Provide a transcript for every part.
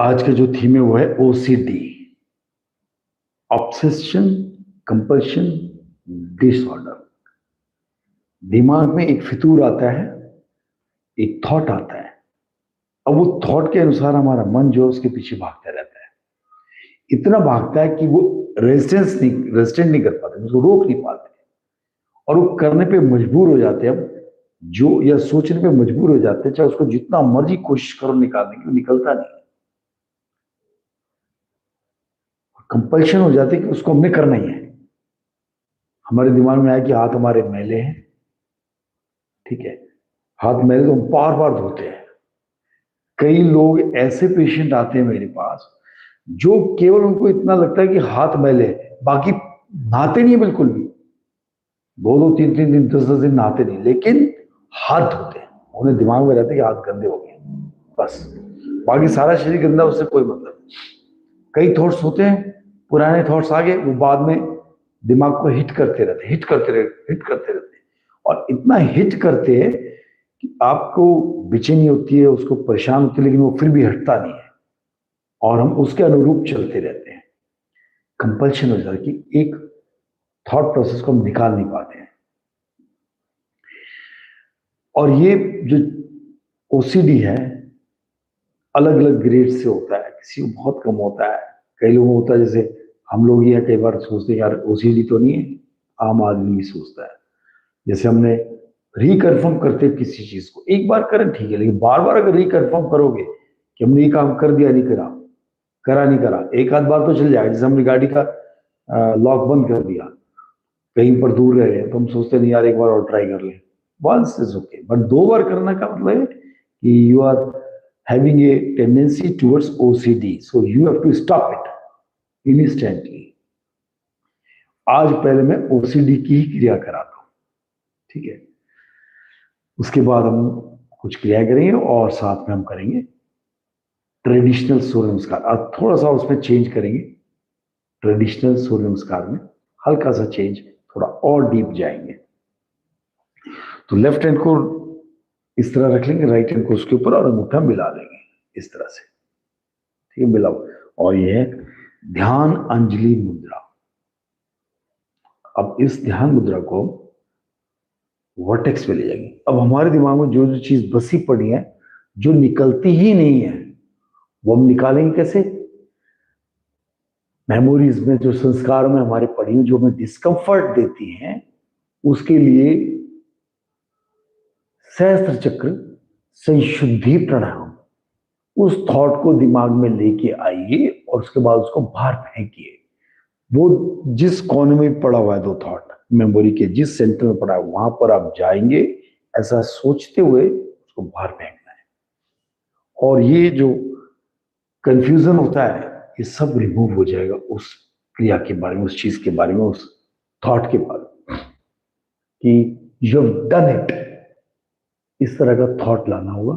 आज का जो थीम है वो है ओसीडी, ऑब्सेशन कंपल्शन डिसऑर्डर। दिमाग में एक फितूर आता है, एक थॉट आता है। अब वो थॉट के अनुसार हमारा मन जो है उसके पीछे भागता रहता है। इतना भागता है कि वो रेजिस्टेंट नहीं कर पाते, उसको रोक नहीं पाते, और वो करने पे मजबूर हो जाते हैं। अब जो या सोचने पे मजबूर हो जाते हैं, चाहे उसको जितना मर्जी कोशिश करो निकालने की, वो निकलता नहीं। कंपल्शन हो जाती है कि उसको हमने करना ही है। हमारे दिमाग में आया कि हाथ हमारे मैले हैं, ठीक है, हाथ मैले तो हम बार बार धोते हैं। कई लोग ऐसे पेशेंट आते हैं मेरे पास जो केवल उनको इतना लगता है कि हाथ मैले हैं, बाकी नहाते नहीं है बिल्कुल भी। 2-2 3-3 दिन 10-10 दिन नहाते नहीं, लेकिन हाथ धोते हैं। उन्हें दिमाग में रहता है कि हाथ गंदे हो गए, बस। बाकी सारा शरीर गंदा, उससे कोई मतलब नहीं। कई थॉट्स होते हैं, पुराने थॉट्स आ गए, वो बाद में दिमाग को हिट करते रहते, हिट करते रहते, और इतना हिट करते हैं कि आपको बेचैनी होती है, उसको परेशान होती है, लेकिन वो फिर भी हटता नहीं है, और हम उसके अनुरूप चलते रहते हैं। कंपल्शन हो जाता है कि एक थॉट प्रोसेस को हम निकाल नहीं पाते हैं। और ये जो ओसीडी है, अलग अलग ग्रेड से होता है। किसी को बहुत कम होता है, कई लोगों को होता है। जैसे हम लोग ये कई बार सोचते हैं यार ओसीडी तो नहीं है, आम आदमी भी सोचता है। जैसे हमने रिकन्फर्म करते हैं किसी चीज को, एक बार करें ठीक है, लेकिन बार बार अगर रिकन्फर्म करोगे कि हमने ये काम कर दिया नहीं करा, करा नहीं करा, एक आध बार तो चल जाएगा। जैसे हमने गाड़ी का लॉक बंद कर दिया, कहीं पर दूर रहे हैं, तो हम सोचते नहीं यार एक बार और ट्राई कर ले। वंस इज ओके, बट 2 बार करने का मतलब है कि you are having a tendency towards OCD, so you have to stop it instantly. आज पहले मैं ओसीडी की ही क्रिया कराता हूं, ठीक है। उसके बाद हम कुछ क्रिया करेंगे और साथ में हम करेंगे ट्रेडिशनल सूर्य नमस्कार। अब थोड़ा सा उसमें चेंज करेंगे। ट्रेडिशनल सूर्य नमस्कार में हल्का सा चेंज, थोड़ा और डीप जाएंगे। तो लेफ्ट हैंड को इस तरह रख लेंगे, राइट हैंड को उसके ऊपर, और अंगूठा मिला लेंगे इस तरह से, ठीक है, मिलाओ। और यह है ध्यान अंजलि मुद्रा। अब इस ध्यान मुद्रा को वर्टेक्स पे ले जाएंगे। अब हमारे दिमाग में जो जो चीज बसी पड़ी है, जो निकलती ही नहीं है, वो हम निकालेंगे कैसे? मेमोरीज में, जो संस्कार में हमारे पड़ी हुई, जो हमें डिस्कंफर्ट देती हैं, उसके लिए सहस्त्र चक्र संशुद्धि प्राणायाम। उस थॉट को दिमाग में लेके आइए और उसके बाद उसको बाहर फेंकिए। वो जिस कोने में पड़ा हुआ है, दो थॉट मेमोरी के जिस सेंटर में पड़ा है, वहां पर आप जाएंगे, ऐसा सोचते हुए उसको बाहर फेंकना है। और ये जो कंफ्यूजन होता है, ये सब रिमूव हो जाएगा उस क्रिया के बारे में, उस चीज के बारे में, उस थॉट के बारे में, कि यू हैव डन इट। इस तरह का थॉट लाना होगा।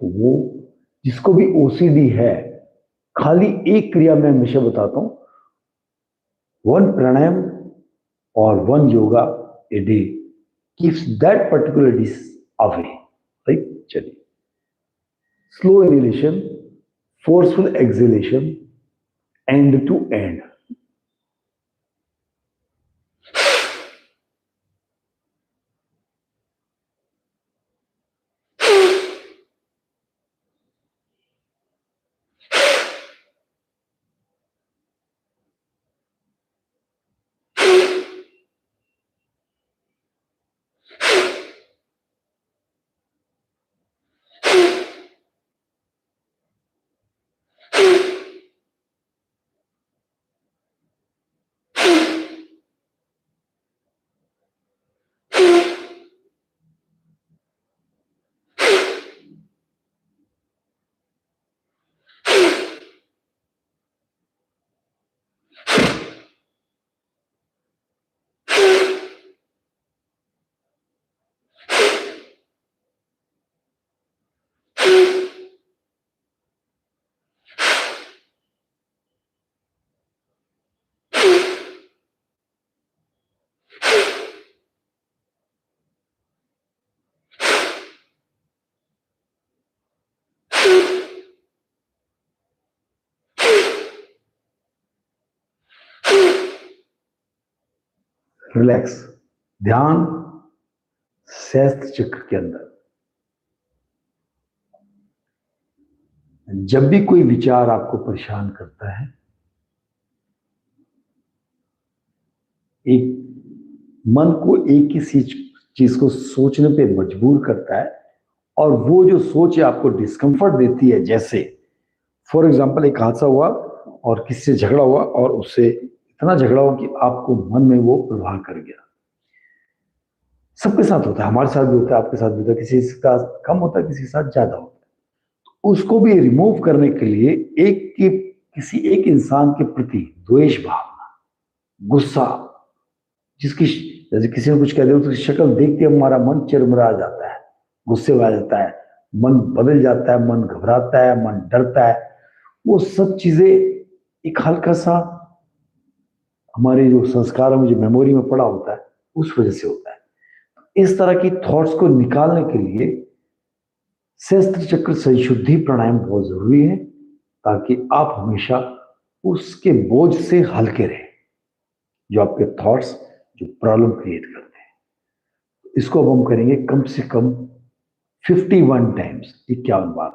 तो वो जिसको भी ओसीडी है, खाली एक क्रिया मैं हमेशा बताता हूं, 1 प्राणायाम और 1 yoga a day keeps that particular disease away, right? चलिए, slow inhalation, forceful exhalation, and to end. Relax, ध्यान सहस्त्र चक्र के अंदर। जब भी कोई विचार आपको परेशान करता है, एक मन को एक ही चीज को सोचने पे मजबूर करता है, और वो जो सोच है आपको डिस्कंफर्ट देती है। जैसे फॉर एग्जांपल एक हादसा हुआ और किसी से झगड़ा हुआ, और उससे इतना झगड़ा हुआ कि आपको मन में वो प्रभाव कर गया। सबके साथ होता है, हमारे साथ भी होता है, आपके साथ भी होता है, किसी के साथ कम होता है, किसी के साथ ज्यादा होता है। उसको भी रिमूव करने के लिए किसी एक इंसान के प्रति द्वेष भावना, गुस्सा, जिसकी जैसे किसी ने कुछ कह दिया तो उसकी शक्ल देख के हमारा मन चिरमिरा जाता है, गुस्से में आ जाता है, मन बदल जाता है, मन घबराता है, मन डरता है। वो सब चीजें एक हल्का सा हमारे जो संस्कारों में, जो मेमोरी में पड़ा होता है, उस वजह से होता है। इस तरह की थॉट्स को निकालने के लिए सहस्त्र चक्र संशुद्धि प्राणायाम बहुत जरूरी है, ताकि आप हमेशा उसके बोझ से हल्के रहे, जो आपके थॉट्स जो प्रॉब्लम क्रिएट करते हैं। इसको अब हम करेंगे कम से कम 51 टाइम्स, 51 बार।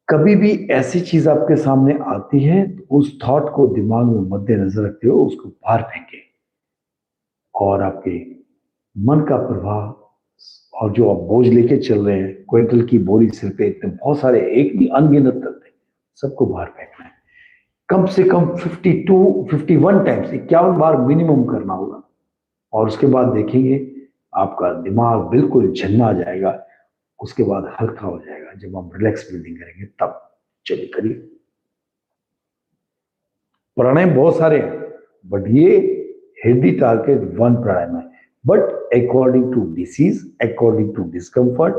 कभी भी ऐसी चीज आपके सामने आती है तो उस थॉट को दिमाग में मद्देनजर रखते हुए उसको बाहर फेंके, और आपके मन का प्रभाव, और जो आप बोझ लेके चल रहे हैं, क्विंटल की बोरी सिर पे, इतने बहुत सारे, एक नहीं अनगिनत करते, सबको बाहर फेंकना है। कम से कम 51 टाइम्स, 51 बार मिनिमम करना होगा। और उसके बाद देखेंगे आपका दिमाग बिल्कुल झन्ना जाएगा, उसके बाद हल्का हो जाएगा जब हम रिलैक्स ब्रीदिंग करेंगे तब। चलिए करिए। प्राणायाम बहुत सारे हैं, बट ये हेल्दी टारगेट वन प्राणायाम है। But according to disease, according to discomfort,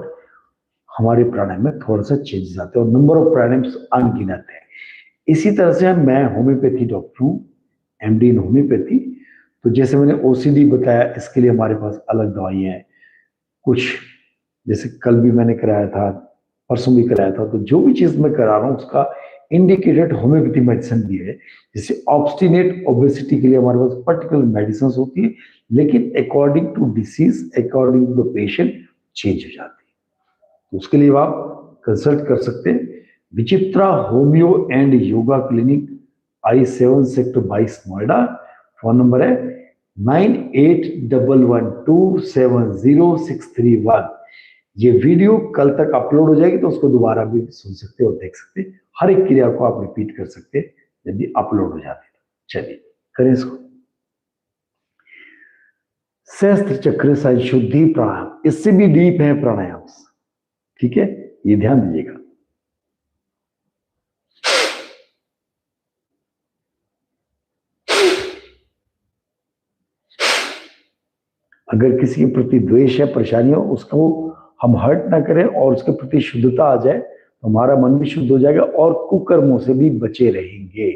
हमारे प्राणायाम में थोड़ा सा चेंजेस आते हैं, और नंबर ऑफ प्राणायाम अनगिनत है। इसी तरह से मैं होम्योपैथी डॉक्टर हूँ, एमडी इन होम्योपैथी। तो जैसे मैंने ओसीडी बताया, इसके लिए हमारे पास अलग दवाइयाँ हैं कुछ। जैसे कल भी मैंने कराया था, परसों भी कराया था, तो जो भी चीज मैं करा रहा हूँ उसका इंडिकेटेड होम्योपैथी मेडिसिन भी है। जैसे ऑब्स्टिनेट ओबेसिटी के लिए हमारे पास पर्टिकुलर मेडिसिन होती है, लेकिन according to disease, according to the patient change हो जाती है। तो उसके लिए आप कंसल्ट कर सकते हैं Vichitra homeo and yoga clinic, I7 sector 22 Noida. Phone number है 9811270631। ये वीडियो कल तक अपलोड हो जाएगी, तो उसको दोबारा भी सुन सकते और देख सकते। हर एक क्रिया को आप रिपीट कर सकते यदि अपलोड हो जाती है। चलिए करें इसको। सहस्त्र चक्र संशुद्धि प्राणायाम, इससे भी डीप है प्राणायाम, ठीक है, ये ध्यान दीजिएगा। अगर किसी के प्रति द्वेष है, परेशानी हो, उसको हम हर्ट ना करें और उसके प्रति शुद्धता आ जाए, तो हमारा मन भी शुद्ध हो जाएगा और कुकर्मों से भी बचे रहेंगे।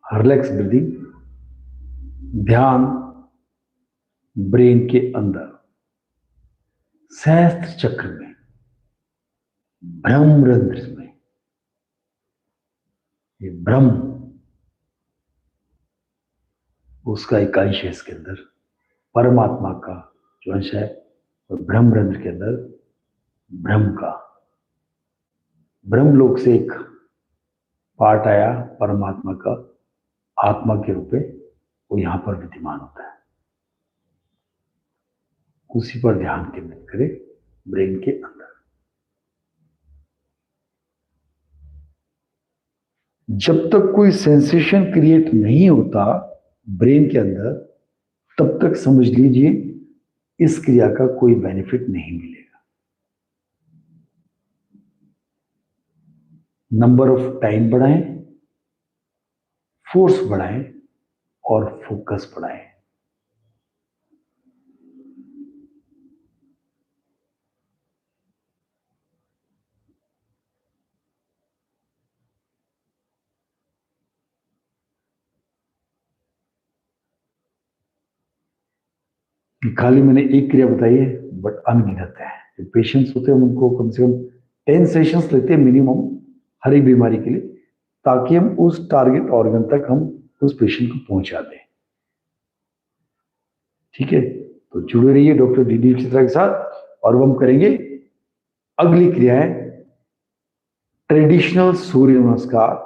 रिलैक्स ब्रीदिंग, ध्यान ब्रेन के अंदर सहस्त्र चक्र में, ब्रह्मरंध्र में। ये ब्रह्म उसका एक अंश है इसके अंदर, परमात्मा का जो अंश है, और ब्रह्मरंध्र के अंदर ब्रह्म का, ब्रह्मलोक से एक पार्ट आया परमात्मा का आत्मा के रूप में, वो यहां पर विद्यमान होता है। उसी पर ध्यान केंद्रित करें ब्रेन के अंदर। जब तक कोई सेंसेशन क्रिएट नहीं होता ब्रेन के अंदर, तब तक समझ लीजिए इस क्रिया का कोई बेनिफिट नहीं मिलेगा। नंबर ऑफ टाइम बढ़ाएं, फोर्स बढ़ाएं और फोकस बढ़ाएं। खाली मैंने एक क्रिया बताई है, बट अनगिनत है। जो पेशेंट्स होते हैं उनको कम से कम 10 सेशंस लेते हैं मिनिमम हर एक बीमारी के लिए, ताकि हम उस टारगेट ऑर्गन तक हम उस पेशेंट को पहुंचा दें। ठीक है, तो जुड़े रहिए डॉक्टर डी चित्रा के साथ, और हम करेंगे अगली क्रिया है ट्रेडिशनल सूर्य नमस्कार